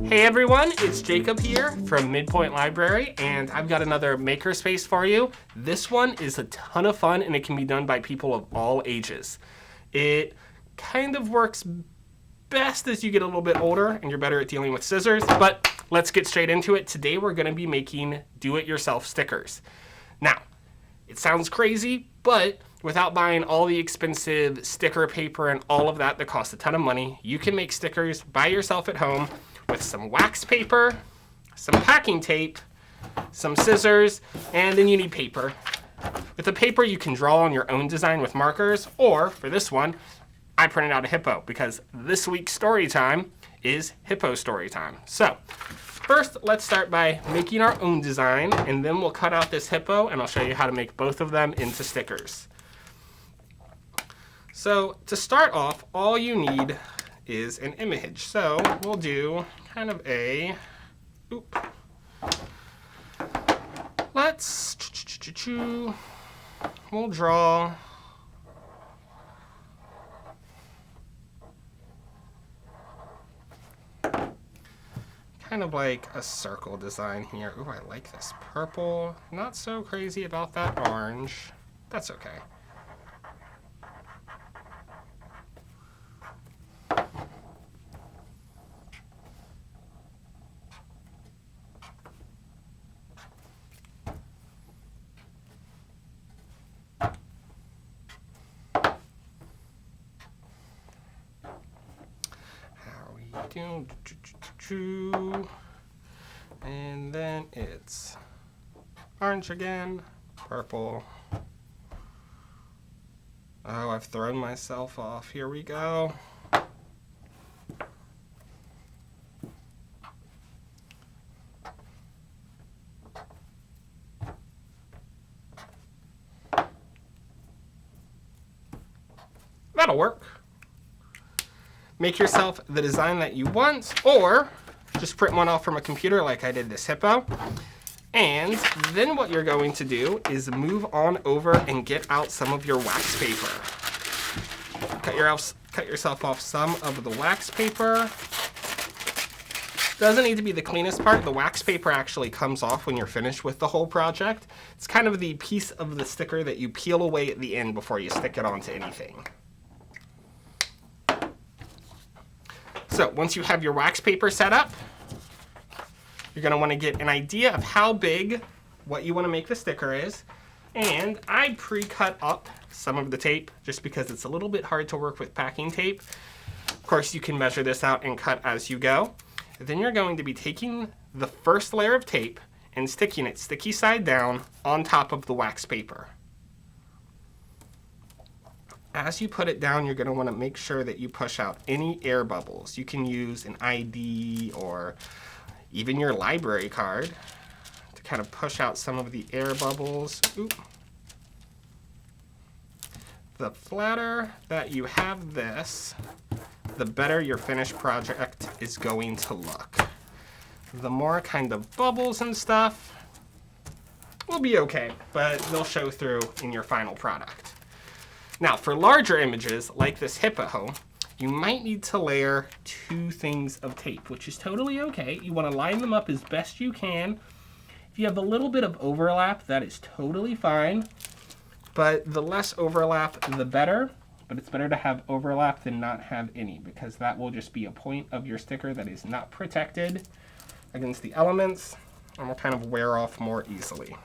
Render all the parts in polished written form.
Hey everyone, it's Jacob here from MidPointe Library, and I've got another makerspace for you. This one is a ton of fun, and it can be done by people of all ages. It kind of works best as you get a little bit older and you're better at dealing with scissors, but let's get straight into it. Today we're going to be making do-it-yourself stickers. Now, it sounds crazy, but without buying all the expensive sticker paper and all of that costs a ton of money, you can make stickers by yourself at home with some wax paper, some packing tape, some scissors, and then you need paper. With the paper, you can draw on your own design with markers, or for this one, I printed out a hippo because this week's story time is hippo story time. So first, let's start by making our own design, and then we'll cut out this hippo, and I'll show you how to make both of them into stickers. So to start off, all you need is an image. So we'll do kind of a, we'll draw kind of like a circle design here. Ooh, I like this purple. Not so crazy about that orange. That's okay. And then it's orange again, purple. Oh, I've thrown myself off. Here we go. That'll work. Make yourself the design that you want, or just print one off from a computer like I did this hippo. And then what you're going to do is move on over and get out some of your wax paper. Cut yourself off some of the wax paper. Doesn't need to be the cleanest part. The wax paper actually comes off when you're finished with the whole project. It's kind of the piece of the sticker that you peel away at the end before you stick it onto anything. So once you have your wax paper set up, you're going to want to get an idea of how big what you want to make the sticker is. And I pre-cut up some of the tape just because it's a little bit hard to work with packing tape. Of course, you can measure this out and cut as you go. Then you're going to be taking the first layer of tape and sticking it sticky side down on top of the wax paper. As you put it down, you're going to want to make sure that you push out any air bubbles. You can use an ID or even your library card to kind of push out some of the air bubbles. The flatter that you have this, the better your finished project is going to look. The more kind of bubbles and stuff will be okay, but they'll show through in your final product. Now, for larger images, like this hippo, you might need to layer 2 things of tape, which is totally okay. You want to line them up as best you can. If you have a little bit of overlap, that is totally fine. But the less overlap, the better. But it's better to have overlap than not have any, because that will just be a point of your sticker that is not protected against the elements and will kind of wear off more easily.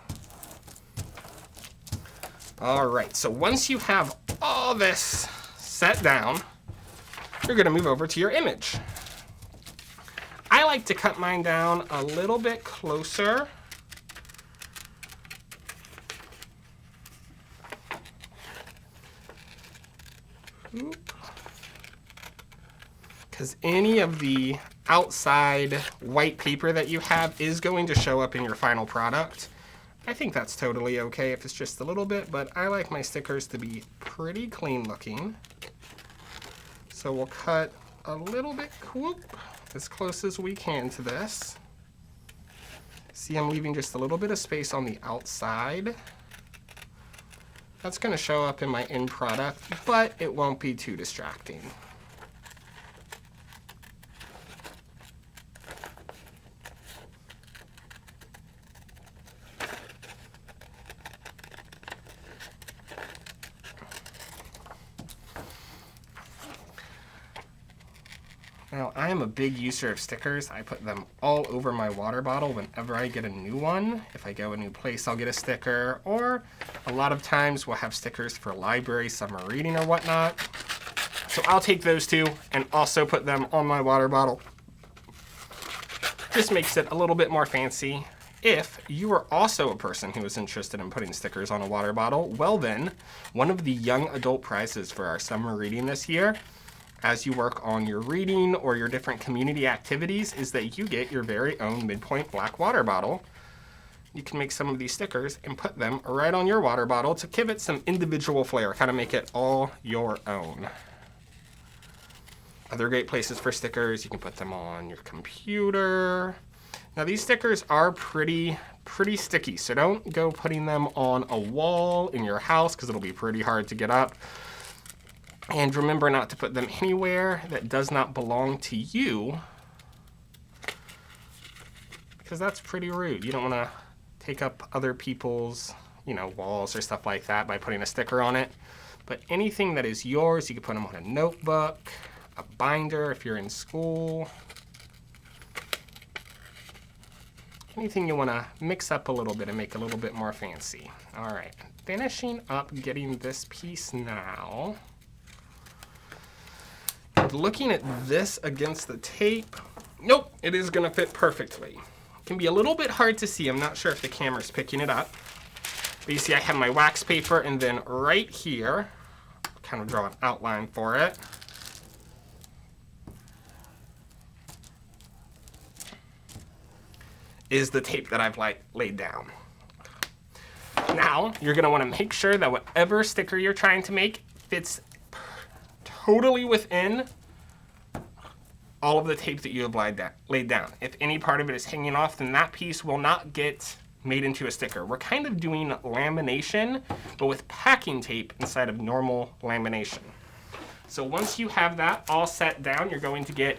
All right, so once you have all this set down, you're going to move over to your image. I like to cut mine down a little bit closer. Because any of the outside white paper that you have is going to show up in your final product. I think that's totally okay if it's just a little bit, but I like my stickers to be pretty clean looking. So we'll cut a little bit, as close as we can to this. See, I'm leaving just a little bit of space on the outside. That's going to show up in my end product, but it won't be too distracting. Now, I am a big user of stickers. I put them all over my water bottle whenever I get a new one. If I go a new place, I'll get a sticker, or a lot of times we'll have stickers for library, summer reading, or whatnot. So I'll take those two and also put them on my water bottle. Just makes it a little bit more fancy. If you are also a person who is interested in putting stickers on a water bottle, well then, one of the young adult prizes for our summer reading this year, as you work on your reading or your different community activities, is that you get your very own MidPointe black water bottle. You can make some of these stickers and put them right on your water bottle to give it some individual flair, kind of make it all your own. Other great places for stickers, you can put them on your computer. Now these stickers are pretty sticky, so don't go putting them on a wall in your house because it'll be pretty hard to get up. And remember not to put them anywhere that does not belong to you, because that's pretty rude. You don't want to take up other people's, walls or stuff like that by putting a sticker on it. But anything that is yours, you can put them on a notebook, a binder if you're in school. Anything you want to mix up a little bit and make a little bit more fancy. All right, finishing up getting this piece now. Looking at this against the tape, nope, it is gonna fit perfectly. It can be a little bit hard to see. I'm not sure if the camera's picking it up. But you see I have my wax paper, and then right here, kind of draw an outline for it. Is the tape that I've laid down. Now, you're gonna wanna make sure that whatever sticker you're trying to make fits totally within all of the tape that you have laid down. If any part of it is hanging off, then that piece will not get made into a sticker. We're kind of doing lamination, but with packing tape instead of normal lamination. So once you have that all set down, you're going to get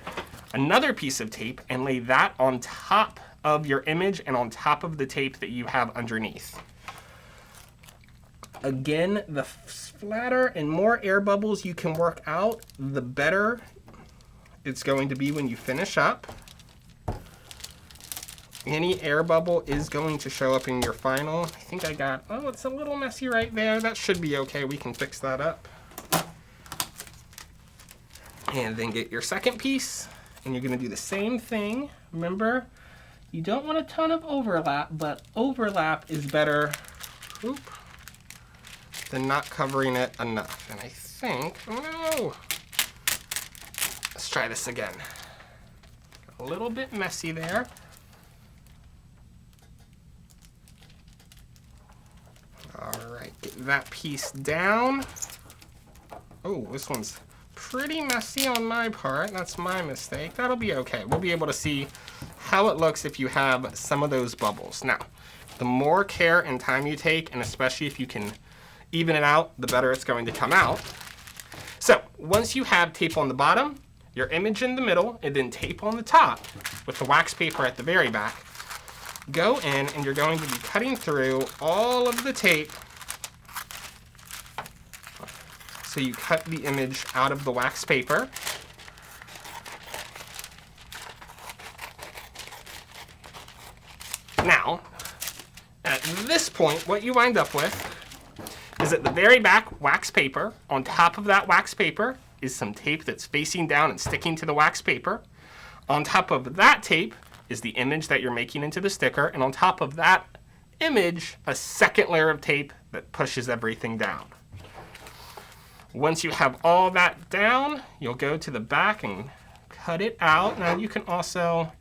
another piece of tape and lay that on top of your image and on top of the tape that you have underneath. Again, the flatter and more air bubbles you can work out, the better it's going to be when you finish up. Any air bubble is going to show up in your final. I think I got, oh, it's a little messy right there. That should be okay. We can fix that up. And then get your second piece, and you're gonna do the same thing. Remember, you don't want a ton of overlap, but overlap is better than not covering it enough. And I think, oh no, let's try this again. A little bit messy there. All right, get that piece down. Oh, this one's pretty messy on my part. That's my mistake. That'll be okay. We'll be able to see how it looks if you have some of those bubbles. Now, the more care and time you take, and especially if you can even it out, the better it's going to come out. So once you have tape on the bottom, your image in the middle, and then tape on the top with the wax paper at the very back, go in and you're going to be cutting through all of the tape. So you cut the image out of the wax paper. Now, at this point, what you wind up with is at the very back wax paper. On top of that wax paper is some tape that's facing down and sticking to the wax paper. On top of that tape is the image that you're making into the sticker, and on top of that image, a second layer of tape that pushes everything down. Once you have all that down, you'll go to the back and cut it out. Now you can also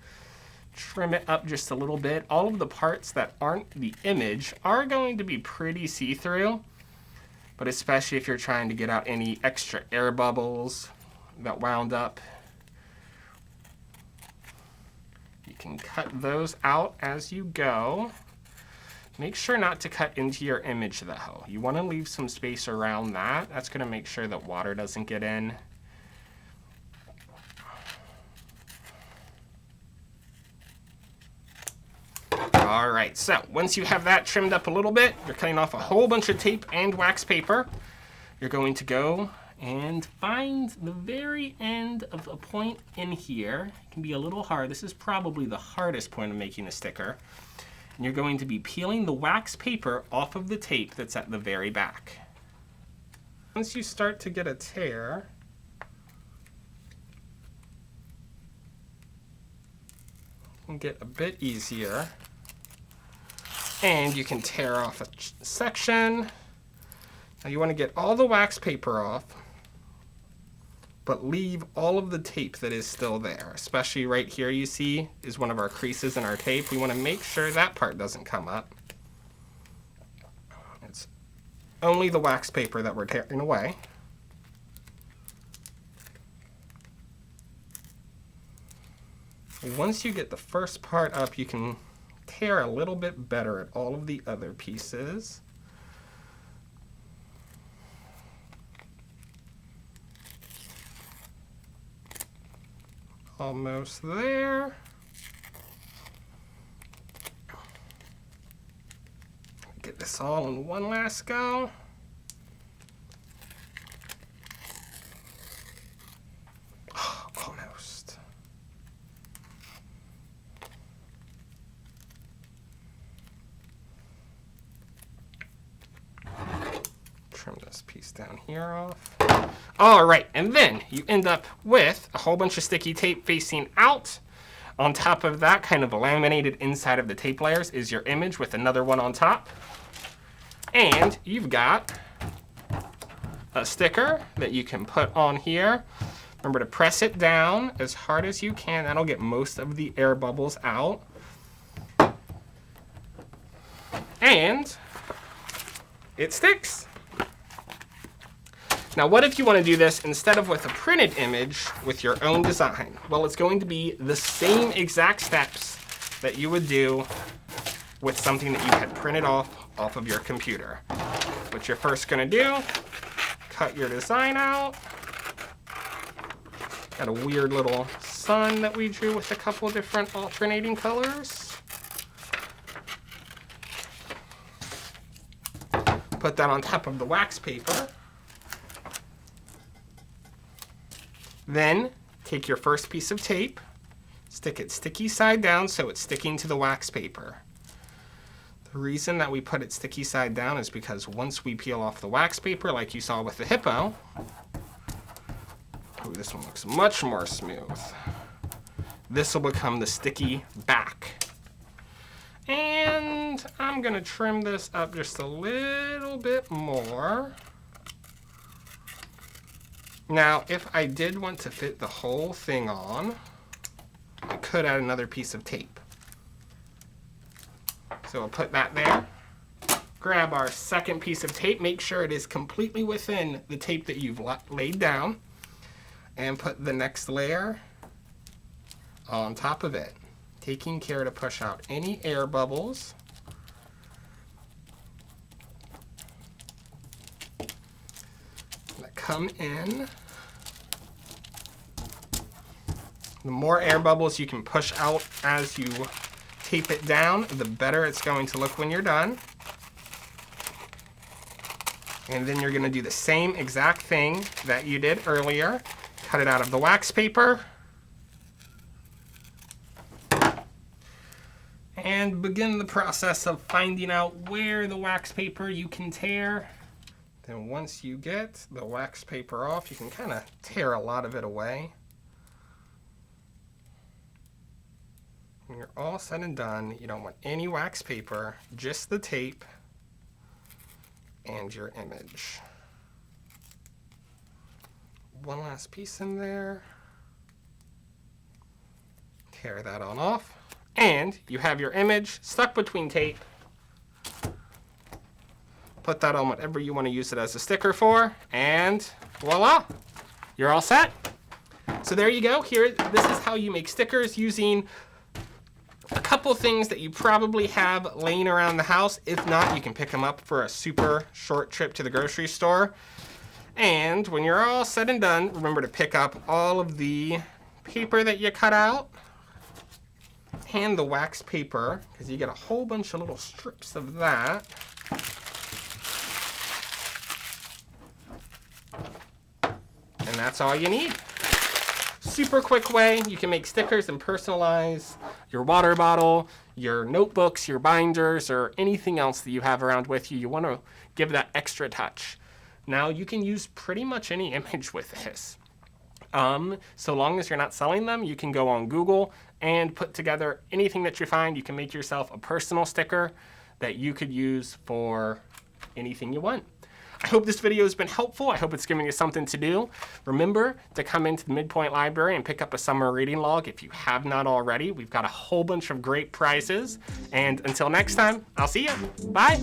trim it up just a little bit. All of the parts that aren't the image are going to be pretty see-through, but especially if you're trying to get out any extra air bubbles that wound up, you can cut those out as you go. Make sure not to cut into your image though. You want to leave some space around that. That's going to make sure that water doesn't get in. All right, so once you have that trimmed up a little bit, you're cutting off a whole bunch of tape and wax paper. You're going to go and find the very end of a point in here. It can be a little hard. This is probably the hardest point of making a sticker. And you're going to be peeling the wax paper off of the tape that's at the very back. Once you start to get a tear, it can get a bit easier. And you can tear off a section. Now you want to get all the wax paper off, but leave all of the tape that is still there. Especially right here, you see, is one of our creases in our tape. We want to make sure that part doesn't come up. It's only the wax paper that we're tearing away. Once you get the first part up, you can tear a little bit better at all of the other pieces. Almost there. Get this all in one last go. Oh, almost. Trim this piece down here off. All right, and then you end up with a whole bunch of sticky tape facing out. On top of that, kind of laminated inside of the tape layers, is your image with another one on top. And you've got a sticker that you can put on here. Remember to press it down as hard as you can. That'll get most of the air bubbles out. And it sticks. Now, what if you want to do this instead of with a printed image with your own design? Well, it's going to be the same exact steps that you would do with something that you had printed off of your computer. What you're first going to do, cut your design out. Got a weird little sun that we drew with a couple different alternating colors. Put that on top of the wax paper. Then take your first piece of tape, stick it sticky side down so it's sticking to the wax paper. The reason that we put it sticky side down is because once we peel off the wax paper, like you saw with the hippo, ooh, this one looks much more smooth. This will become the sticky back. And I'm gonna trim this up just a little bit more. Now, if I did want to fit the whole thing on, I could add another piece of tape. So we'll put that there. Grab our second piece of tape, make sure it is completely within the tape that you've laid down, and put the next layer on top of it, taking care to push out any air bubbles. Come in. The more air bubbles you can push out as you tape it down, the better it's going to look when you're done. And then you're going to do the same exact thing that you did earlier. Cut it out of the wax paper. And begin the process of finding out where the wax paper you can tear. Then once you get the wax paper off, you can kind of tear a lot of it away. When you're all said and done, you don't want any wax paper, just the tape and your image. One last piece in there. Tear that on off. And you have your image stuck between tape. Put that on whatever you want to use it as a sticker for, and voila, you're all set. So there you go. Here, this is how you make stickers using a couple things that you probably have laying around the house. If not, you can pick them up for a super short trip to the grocery store. And when you're all said and done, remember to pick up all of the paper that you cut out and the wax paper, because you get a whole bunch of little strips of that. that's all you need. Super quick way you can make stickers and personalize your water bottle, your notebooks, your binders, or anything else that you have around with you. You want to give that extra touch. Now you can use pretty much any image with this. So long as you're not selling them, you can go on Google and put together anything that you find. You can make yourself a personal sticker that you could use for anything you want. I hope this video has been helpful. I hope it's giving you something to do. Remember to come into the MidPointe Library and pick up a summer reading log if you have not already. We've got a whole bunch of great prizes. And until next time, I'll see you. Bye.